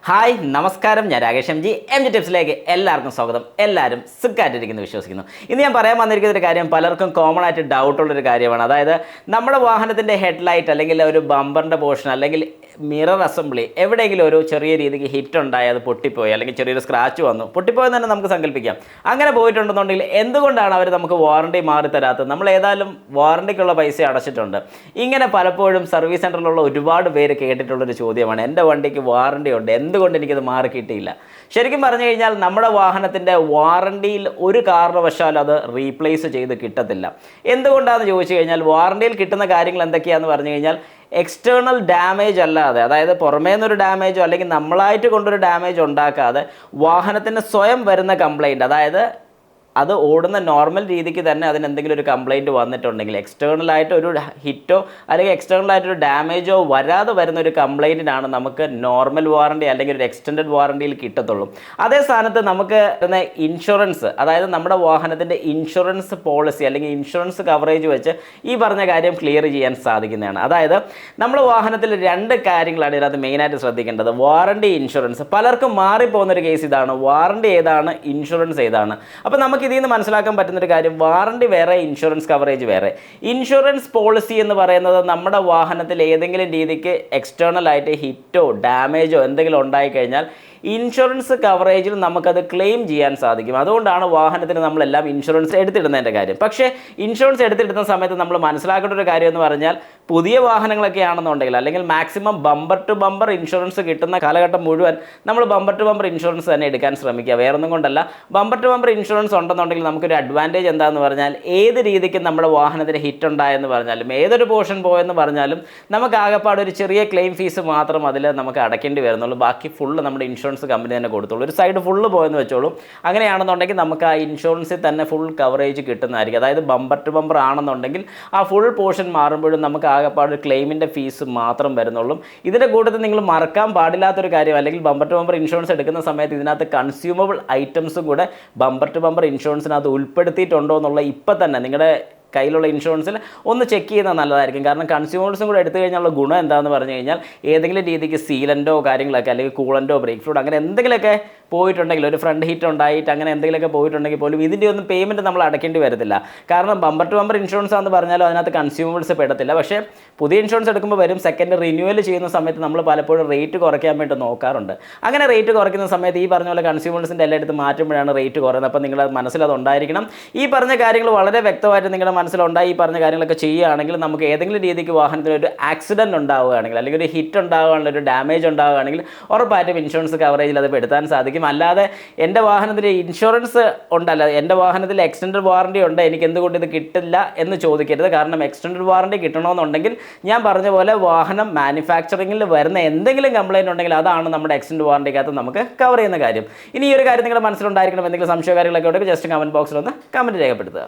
Hi നമസ്കാരം, ഞാൻ Rakesh M G ടിപ്സിലേക്ക് എല്ലാവർക്കും സ്വാഗതം. എല്ലാവരും സുഖമായിട്ടിരിക്കുന്നു വിശ്വസിക്കുന്നു. ഇന്ന് ഞാൻ പറയാൻ വന്നിരിക്കുന്ന ഒരു കാര്യം പലർക്കും കോമൺ ആയിട്ട് ഡൗട്ടുള്ളൊരു കാര്യമാണ്. അതായത് നമ്മുടെ വാഹനത്തിൻ്റെ ഹെഡ്ലൈറ്റ് അല്ലെങ്കിൽ ഒരു ബമ്പറിൻ്റെ പോർഷൻ അല്ലെങ്കിൽ മിറർ അസംബ്ലി എവിടെയെങ്കിലും ഒരു ചെറിയ രീതിക്ക് ഹിറ്റ് ഉണ്ടായി, അത് പൊട്ടിപ്പോയി അല്ലെങ്കിൽ ചെറിയൊരു സ്ക്രാച്ച് വന്നു, പൊട്ടിപ്പോയെന്ന് തന്നെ നമുക്ക് സങ്കല്പിക്കാം. അങ്ങനെ പോയിട്ടുണ്ടെന്നുണ്ടെങ്കിൽ എന്തുകൊണ്ടാണ് അവർ നമുക്ക് വാറണ്ടി മാറി തരാത്തത്? നമ്മൾ ഏതായാലും വാറണ്ടിക്കുള്ള പൈസ അടച്ചിട്ടുണ്ട്. ഇങ്ങനെ പലപ്പോഴും സർവീസ് സെൻ്ററിലുള്ള ഒരുപാട് പേര് കേട്ടിട്ടുള്ളൊരു ചോദ്യമാണ്, എൻ്റെ വണ്ടിക്ക് വാറണ്ടി ഉണ്ട്, എന്തുകൊണ്ട് എനിക്കത് മാറി കിട്ടിയില്ല? ശരിക്കും പറഞ്ഞു കഴിഞ്ഞാൽ നമ്മുടെ വാഹനത്തിൻ്റെ വാറണ്ടിയിൽ ഒരു കാരണവശാലും അത് റീപ്ലേസ് ചെയ്ത് കിട്ടത്തില്ല. എന്തുകൊണ്ടാണെന്ന് ചോദിച്ചു കഴിഞ്ഞാൽ വാറണ്ടിയിൽ കിട്ടുന്ന കാര്യങ്ങൾ എന്തൊക്കെയാണെന്ന് പറഞ്ഞു കഴിഞ്ഞാൽ എക്സ്റ്റേണൽ ഡാമേജ് അല്ലാതെ, അതായത് പുറമേ നിന്നൊരു ഡാമേജോ അല്ലെങ്കിൽ നമ്മളായിട്ട് കൊണ്ടൊരു ഡാമേജ് ഉണ്ടാക്കാതെ വാഹനത്തിന് സ്വയം വരുന്ന കംപ്ലൈൻറ്റ്, അതായത് അത് ഓടുന്ന നോർമൽ രീതിക്ക് തന്നെ അതിന് എന്തെങ്കിലും ഒരു കംപ്ലൈൻറ്റ് വന്നിട്ടുണ്ടെങ്കിൽ എക്സ്റ്റേണലായിട്ട് ഒരു ഹിറ്റോ അല്ലെങ്കിൽ എക്സ്റ്റേണലായിട്ടൊരു ഡാമേജോ വരാതെ വരുന്ന ഒരു കംപ്ലൈൻറ്റിനാണ് നമുക്ക് നോർമൽ വാറണ്ടി അല്ലെങ്കിൽ ഒരു എക്സ്റ്റൻഡഡ് വാറണ്ടിയിൽ കിട്ടത്തുള്ളൂ. അതേ സ്ഥാനത്ത് നമുക്ക് ഇൻഷുറൻസ്, അതായത് നമ്മുടെ വാഹനത്തിൻ്റെ ഇൻഷുറൻസ് പോളിസി അല്ലെങ്കിൽ ഇൻഷുറൻസ് കവറേജ് വെച്ച് ഈ പറഞ്ഞ കാര്യം ക്ലിയർ ചെയ്യാൻ സാധിക്കുന്നതാണ്. അതായത് നമ്മുടെ വാഹനത്തിൽ രണ്ട് കാര്യങ്ങളാണ് ഇതിനകത്ത് മെയിനായിട്ട് ശ്രദ്ധിക്കേണ്ടത്: വാറണ്ടി, ഇൻഷുറൻസ്. പലർക്കും മാറിപ്പോകുന്നൊരു കേസ് ഇതാണ്, വാറണ്ടി ഏതാണ്, ഇൻഷുറൻസ് ഏതാണ്. അപ്പോൾ നമുക്ക് ഇതിൽ നിന്ന് മനസ്സിലാക്കാൻ പറ്റുന്നൊരു കാര്യം, വാറണ്ടി വേറെ, ഇൻഷുറൻസ് കവറേജ് വേറെ. ഇൻഷുറൻസ് പോളിസി എന്ന് പറയുന്നത് നമ്മുടെ വാഹനത്തിൽ ഏതെങ്കിലും രീതിക്ക് എക്സ്റ്റേണൽ ആയിട്ട് ഹിറ്റോ ഡാമേജോ എന്തെങ്കിലും ഉണ്ടായിക്കഴിഞ്ഞാൽ ഇൻഷുറൻസ് കവറേജിൽ നമുക്കത് ക്ലെയിം ചെയ്യാൻ സാധിക്കും. അതുകൊണ്ടാണ് വാഹനത്തിന് നമ്മളെല്ലാം ഇൻഷുറൻസ് എടുത്തിടുന്നതിൻ്റെ കാര്യം. പക്ഷേ ഇൻഷുറൻസ് എടുത്തിടുന്ന സമയത്ത് നമ്മൾ മനസ്സിലാക്കേണ്ട ഒരു കാര്യം എന്ന് പറഞ്ഞാൽ, പുതിയ വാഹനങ്ങളൊക്കെ ആണെന്നുണ്ടെങ്കിൽ അല്ലെങ്കിൽ maximum bumper to bumper insurance കിട്ടുന്ന കാലഘട്ടം മുഴുവൻ നമ്മൾ ബമ്പർ ടു ബമ്പർ ഇൻഷുറൻസ് തന്നെ എടുക്കാൻ ശ്രമിക്കുക. വേറൊന്നും കൊണ്ടല്ല, ബമ്പർ ടു ബമ്പർ ഇൻഷുറൻസ് ഉണ്ടെന്നുണ്ടെങ്കിൽ നമുക്കൊരു അഡ്വാൻറ്റേജ് എന്താണെന്ന് പറഞ്ഞാൽ, ഏത് രീതിക്ക് നമ്മുടെ വാഹനത്തിന് ഹിറ്റ് ഉണ്ടായെന്ന് പറഞ്ഞാലും ഏതൊരു പോർഷൻ പോയെന്ന് പറഞ്ഞാലും നമുക്ക് ആകെപ്പാട് ഒരു ചെറിയ ക്ലെയിം ഫീസ് മാത്രം അതിൽ നമുക്ക് അടയ്ക്കേണ്ടി വരുന്നുള്ളൂ. ബാക്കി ഫുള്ള് നമ്മുടെ ഇൻഷുറൻസ് കമ്പനി തന്നെ കൊടുത്തോളൂ. ഒരു സൈഡ് ഫുള്ള് പോയെന്ന് വെച്ചോളൂ. അങ്ങനെയാണെന്നുണ്ടെങ്കിൽ നമുക്ക് ആ ഇൻഷുറൻസിൽ തന്നെ ഫുൾ കവറേജ് കിട്ടുന്നതായിരിക്കും. അതായത് ബമ്പർ ടു ബമ്പർ ആണെന്നുണ്ടെങ്കിൽ ആ ഫുൾ പോർഷൻ മാറുമ്പോഴും നമുക്ക് ആകെപ്പാട് ക്ലെയിമിൻ്റെ ഫീസ് മാത്രം വരുന്നുള്ളൂ. ഇതിൻ്റെ കൂട്ടത്തിൽ നിങ്ങൾ മറക്കാൻ പാടില്ലാത്തൊരു കാര്യം, അല്ലെങ്കിൽ ബമ്പർ ടു ബമ്പർ ഇൻഷുറൻസ് എടുക്കുന്ന സമയത്ത് ഇതിനകത്ത് കൺസ്യൂമബിൾ ഐറ്റംസും കൂടെ ബമ്പർ ടു ബമ്പർ ഇൻഷുറൻസിനകത്ത് ഉൾപ്പെടുത്തിയിട്ടുണ്ടോ എന്നുള്ള ഇപ്പം തന്നെ നിങ്ങളുടെ കയ്യിലുള്ള ഇൻഷുറൻസിൽ ഒന്ന് ചെക്ക് ചെയ്യുന്നത് നല്ലതായിരിക്കും. കാരണം കൺസ്യൂമേഴ്സും കൂടെ എടുത്തു കഴിഞ്ഞാലുള്ള ഗുണം എന്താണെന്ന് പറഞ്ഞു കഴിഞ്ഞാൽ, ഏതെങ്കിലും രീതിക്ക് സീലൻറ്റോ കാര്യങ്ങളൊക്കെ അല്ലെങ്കിൽ കൂളൻറ്റോ ബ്രേക്ക് ഫ്ലൂയിഡ് അങ്ങനെ എന്തെങ്കിലുമൊക്കെ പോയിട്ടുണ്ടെങ്കിൽ, ഒരു ഫ്രണ്ട് ഹിറ്റ് ഉണ്ടായിട്ട് അങ്ങനെ എന്തെങ്കിലുമൊക്കെ പോയിട്ടുണ്ടെങ്കിൽ പോലും ഇതിൻ്റെ ഒന്നും പേയ്മെൻറ്റ് നമ്മൾ അടയ്ക്കേണ്ടി വരത്തില്ല. കാരണം ബമ്പർ ടു ബമ്പർ ഇൻഷുറൻസ് ആണെന്ന് പറഞ്ഞാലും അതിനകത്ത് കൺസ്യൂമേഴ്സ് പെടത്തില്ല. പക്ഷേ പുതിയ ഇൻഷുറൻസ് എടുക്കുമ്പോൾ വരും, സെക്കൻഡ് റിന്യൂവൽ ചെയ്യുന്ന സമയത്ത് നമ്മൾ പലപ്പോഴും റേറ്റ് കുറയ്ക്കാൻ വേണ്ടി നോക്കാറുണ്ട്. അങ്ങനെ റേറ്റ് കുറയ്ക്കുന്ന സമയത്ത് ഈ പറഞ്ഞ പോലെ കൺസ്യൂമേഴ്സിൻ്റെ എല്ലായിടത്തും മാറ്റുമ്പോഴാണ് റേറ്റ് കുറയുന്നത്. അപ്പോൾ നിങ്ങൾ മനസ്സിലത് ഉണ്ടായിരിക്കണം. ഈ പറഞ്ഞ കാര്യങ്ങൾ വളരെ വ്യക്തമായിട്ട് നിങ്ങളുടെ മനസ്സിലുണ്ടായി ഈ പറഞ്ഞ കാര്യങ്ങളൊക്കെ ചെയ്യുകയാണെങ്കിൽ, നമുക്ക് ഏതെങ്കിലും രീതിക്ക് വാഹനത്തിന് ഒരു ആക്സിഡൻറ്റ് ഉണ്ടാവുകയാണെങ്കിൽ അല്ലെങ്കിൽ ഒരു ഹിറ്റ് ഉണ്ടാവുകയാണെങ്കിൽ, ഒരു ഡാമേജ് ഉണ്ടാവുകയാണെങ്കിൽ ഉറപ്പായിട്ടും ഇൻഷുറൻസ് കവറേജിൽ അത് പെടുത്താൻ സാധിക്കും. അല്ലാതെ എൻ്റെ വാഹനത്തിന് ഇൻഷുറൻസ് ഉണ്ടല്ല, എൻ്റെ വാഹനത്തിൽ എക്സ്റ്റൻഡഡ് വാറണ്ടി ഉണ്ട്, എനിക്ക് എന്തുകൊണ്ട് ഇത് കിട്ടില്ല എന്ന് ചോദിക്കരുത്. കാരണം എക്സ്റ്റൻഡഡ് വാറണ്ടി കിട്ടണമെന്നുണ്ടെങ്കിൽ ഞാൻ പറഞ്ഞ പോലെ വാഹനം മാനുഫാക്ചറിങ്ങിൽ വരുന്ന എന്തെങ്കിലും കംപ്ലയിൻറ്റ് ഉണ്ടെങ്കിൽ അതാണ് നമ്മുടെ എക്സ്റ്റൻഡ് വാറണ്ടിക്കകത്ത് നമുക്ക് കവർ ചെയ്യുന്ന കാര്യം. ഇനി ഈ ഒരു കാര്യം നിങ്ങളുടെ മനസ്സിലുണ്ടായിരിക്കണം. എന്തെങ്കിലും സംശയ കാര്യങ്ങളൊക്കെ ഉണ്ടെങ്കിൽ ജസ്റ്റ് കമൻറ്റ് ബോക്സിൽ ഒന്ന് കമൻറ്റ് രേഖപ്പെടുത്തുക.